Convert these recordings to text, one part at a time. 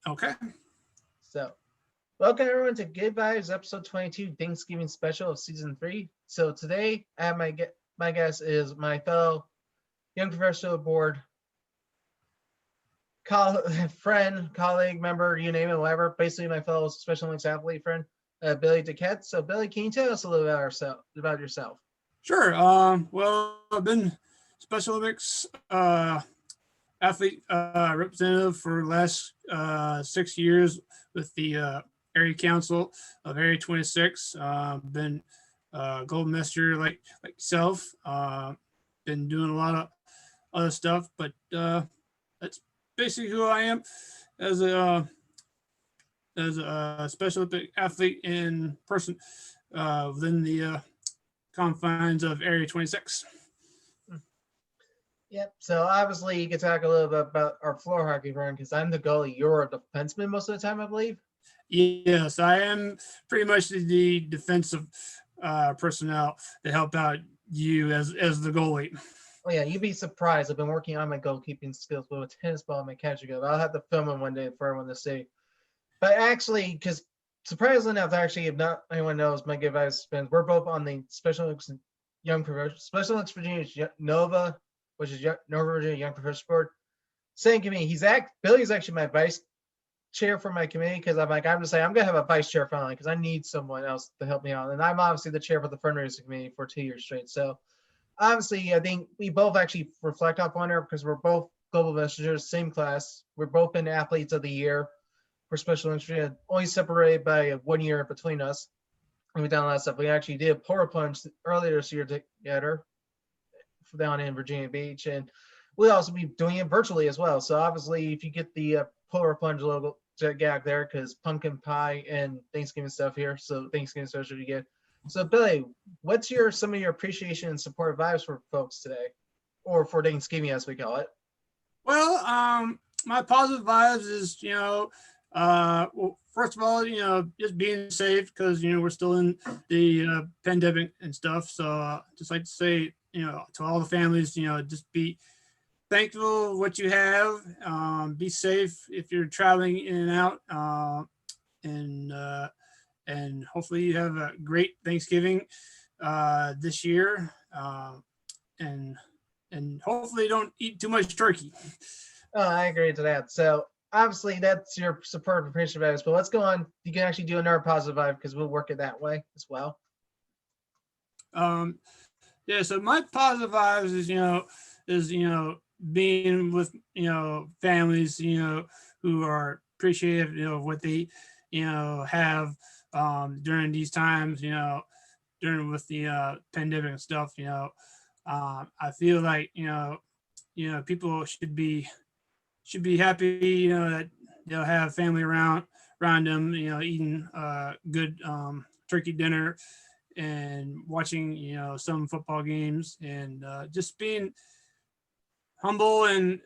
Okay. So, welcome everyone to Good Vibes, episode 22, Thanksgiving special of season 3. So today, I have my guest is my fellow young professional board friend, colleague, member, you name it, whatever. Basically, my fellow Special Olympics athlete friend, Billy Duquette. So, Billy, can you tell us a little about yourself? Sure. Well, I've been Special Olympics athlete representative for the last 6 years with the area council of Area 26. Been gold master like yourself. Been doing a lot of other stuff, but that's basically who I am as a Special Olympic athlete in person within the confines of Area 26. Yep. So obviously, you can talk a little bit about our floor hockey run because I'm the goalie. You're a defenseman most of the time, I believe. Yes, I am pretty much the defensive personnel to help out you as the goalie. Oh yeah, you'd be surprised. I've been working on my goalkeeping skills with a tennis ball and my catcher glove. I'll have to film it one day for everyone to see. But actually, because surprisingly enough, actually, if not anyone knows, my good advice spins. We're both on the Special Olympics Young Professional Special Olympics Virginia Nova, which is Nova Virginia Young Professional Board. Same committee. Billy's actually my vice chair for my committee because I'm just saying I'm gonna have a vice chair finally because I need someone else to help me out, and I'm obviously the chair for the fundraising committee for 2 years straight. So obviously, I think we both actually reflect off on her because we're both global messengers, same class. We're both been athletes of the year for Special Olympics, only separated by 1 year between us. And we've done a lot of stuff. We actually did a polar plunge earlier this year together down in Virginia Beach, and we'll also be doing it virtually as well. So obviously, if you get the polar plunge logo gag there, because pumpkin pie and Thanksgiving stuff here, so Thanksgiving special you get. So Billy, what's some of your appreciation and support vibes for folks today, or for Thanksgiving as we call it? Well, my positive vibes is well, first of all, just being safe because we're still in the pandemic and stuff. So just like to say, to all the families, just be thankful for what you have. Be safe if you're traveling in and out, and and hopefully you have a great Thanksgiving this year, and and hopefully don't eat too much turkey. Oh, I agree to that. So obviously that's your support appreciation vibes, but let's go on. You can actually do another positive vibe because we'll work it that way as well. Yeah, so my positive vibes is being with families who are appreciative of what they have during these times during with the pandemic and stuff. I feel like people should be happy that they'll have family around them eating good turkey dinner and watching some football games and just being humble and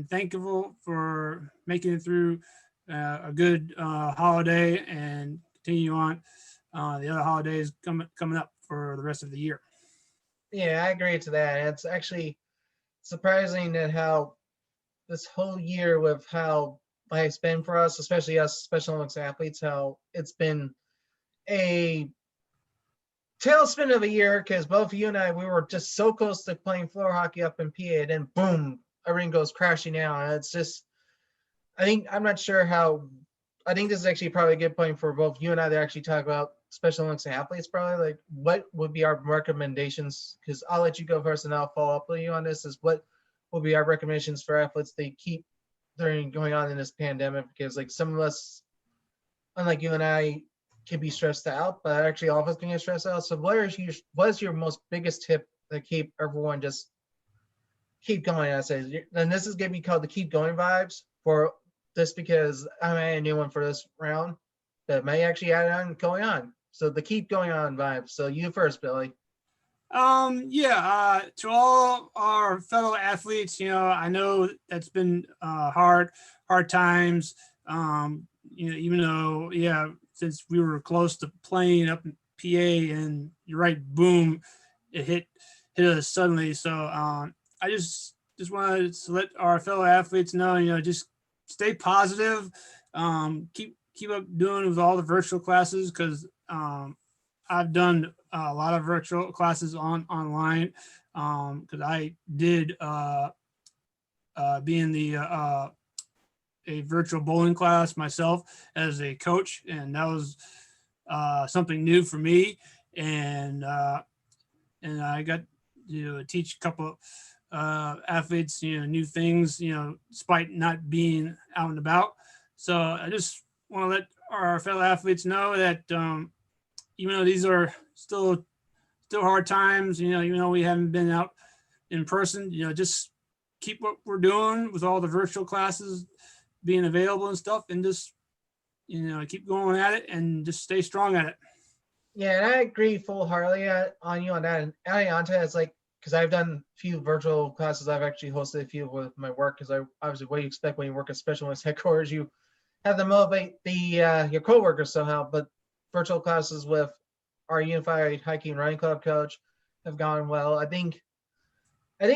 thankful for making it through a good holiday and continue on the other holidays coming up for the rest of the year. Yeah, I agree to that. It's actually surprising that how this whole year with how life's been for us, especially us Special Olympics athletes, how it's been a tailspin of a year because both you and I, we were just so close to playing floor hockey up in PA, and then boom, everything goes crashing down. And it's just, I'm not sure how. I think this is actually probably a good point for both you and I to actually talk about Special Olympics athletes. Probably like what would be our recommendations? Because I'll let you go first, and I'll follow up with you on this. Is what will be our recommendations for athletes they keep during going on in this pandemic? Because like some of us, unlike you and I, can be stressed out, but actually all of us can get stressed out. So what is your most biggest tip to keep everyone just keep going? I say, and this is gonna be called the keep going vibes for this because I made a new one for this round that may actually add on going on. So the keep going on vibes. So you first, Billy. Yeah, to all our fellow athletes, I know that's been hard times. Even though, yeah, since we were close to playing up in PA, and you're right, boom, it hit us suddenly. So I just wanted to let our fellow athletes know, just stay positive. Keep up doing with all the virtual classes because I've done a lot of virtual classes online because I did be in the a virtual bowling class myself as a coach, and that was something new for me. And I got to teach a couple athletes, new things, despite not being out and about. So I just want to let our fellow athletes know that even though these are still hard times, even though we haven't been out in person, just keep what we're doing with all the virtual classes being available and stuff, and just keep going at it and just stay strong at it. Yeah, and I agree full heartedly on you on that. And adding on to that, it's like, because I've done a few virtual classes, I've actually hosted a few with my work. Because I obviously, what you expect when you work at Special Olympics headquarters, you have to motivate the your coworkers somehow. But virtual classes with our Unified Hiking and Running Club coach have gone well. I think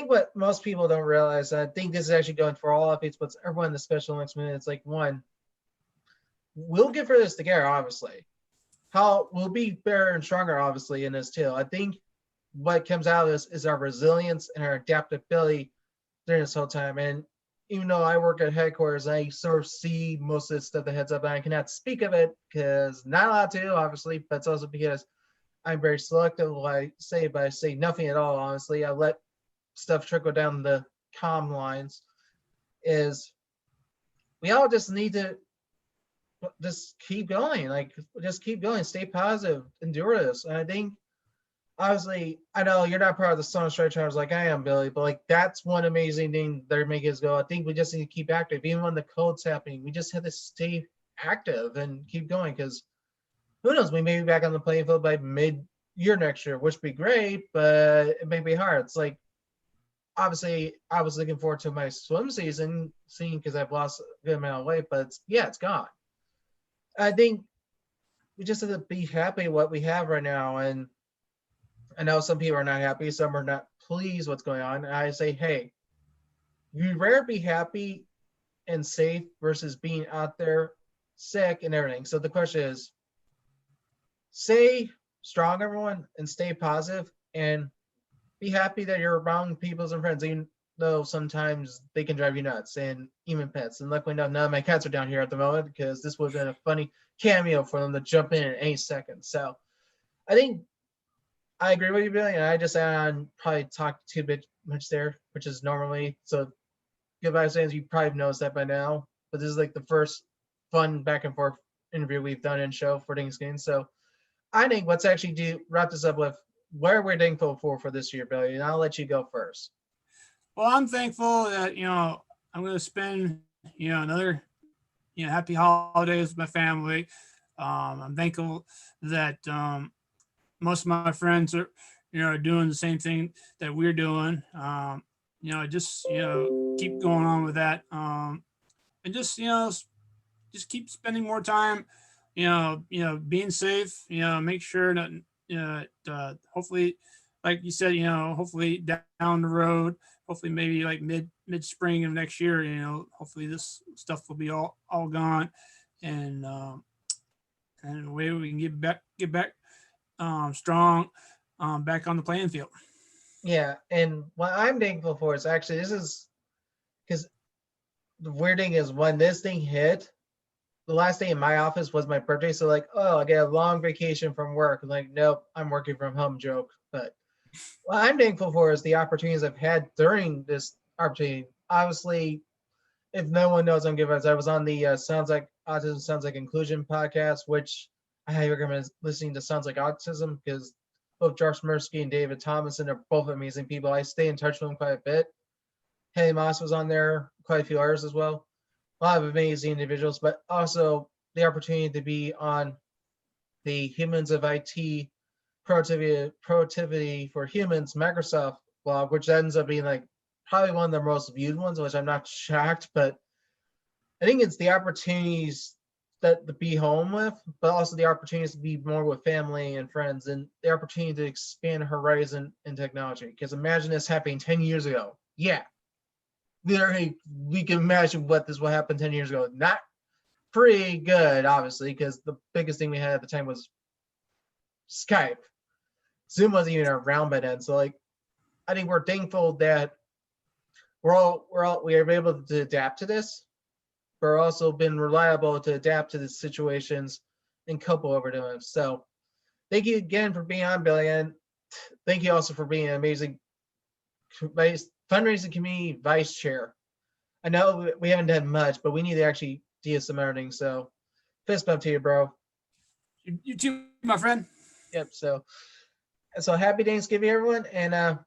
what most people don't realize, and I think this is actually going for all athletes, but everyone in the Special Olympics minute, it's like, one, we'll get through this together, obviously. How we'll be better and stronger, obviously, in this too. I think what comes out of this is our resilience and our adaptability during this whole time. And even though I work at headquarters, I sort of see most of this stuff that heads up, and I cannot speak of it because not allowed to, obviously, but it's also because I'm very selective of what I say, but I say nothing at all, honestly. I let stuff trickle down the comm lines. Is we all just need to just keep going, like just keep going, stay positive, endure this. And I think obviously, I know you're not part of the Sun Stretch Times like I am, Billy, but like that's one amazing thing they're making us go. I think we just need to keep active, even when the code's happening. We just have to stay active and keep going because who knows? We may be back on the playing field by mid-year next year, which would be great, but it may be hard. It's like obviously I was looking forward to my swim season, seeing because I've lost a good amount of weight, but it's gone. I think we just have to be happy what we have right now. And I know some people are not happy, some are not pleased what's going on. And I say, hey, you'd rather be happy and safe versus being out there sick and everything. So the question is, stay strong, everyone, and stay positive, and be happy that you're around people and friends, even though sometimes they can drive you nuts, and even pets. And luckily enough, none of my cats are down here at the moment because this would have been a funny cameo for them to jump in at any second. So I think I agree with you, Billy, and I just add on probably talked too much there, which is normally so. Goodbye, Sands. You probably have noticed that by now, but this is like the first fun back and forth interview we've done in show for Things. So I think let's actually wrap this up with what we're thankful for this year, Billy, and I'll let you go first. Well, I'm thankful that I'm going to spend another happy holidays with my family. I'm thankful that most of my friends are doing the same thing that we're doing. Just keep going on with that, and just keep spending more time. Being safe. Make sure that hopefully, like you said, hopefully down the road, hopefully maybe like mid spring of next year, hopefully this stuff will be all gone, and the way we can get back strong, back on the playing field. Yeah, and what I'm thankful for is actually this is because the weird thing is when this thing hit, the last day in my office was my birthday. So like, oh, I get a long vacation from work. I'm like, nope, I'm working from home joke. But what I'm thankful for is the opportunities I've had during this opportunity. Obviously, if no one knows, I'm giving. I was on the Sounds Like Autism, Sounds Like Inclusion podcast, which I highly recommend listening to Sounds Like Autism because both Josh Smirsky and David Thomason are both amazing people. I stay in touch with them quite a bit. Haley Moss was on there, quite a few others as well. A lot of amazing individuals, but also the opportunity to be on the Humans of IT Productivity for Humans Microsoft blog, which ends up being like probably one of the most viewed ones, which I'm not shocked, but I think it's the opportunities that to be home with, but also the opportunities to be more with family and friends, and the opportunity to expand horizon in technology. Because imagine this happening 10 years ago. Yeah, literally, we can imagine what this will happen 10 years ago. Not pretty good, obviously, because the biggest thing we had at the time was Skype. Zoom wasn't even around by then. So like, I think we're thankful that we are able to adapt to this, but also been reliable to adapt to the situations and cope over them. So thank you again for being on, Billy, and thank you also for being an amazing fundraising committee vice chair. I know we haven't done much, but we need to actually do some earning. So fist bump to you, bro. You too, my friend. Yep. So happy Thanksgiving, everyone, and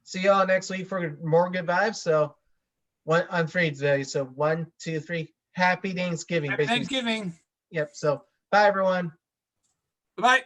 see y'all next week for more good vibes. So one on three today. So 1, 2, 3. Happy Thanksgiving. Happy Thanksgiving. Yep. So bye, everyone. Bye-bye.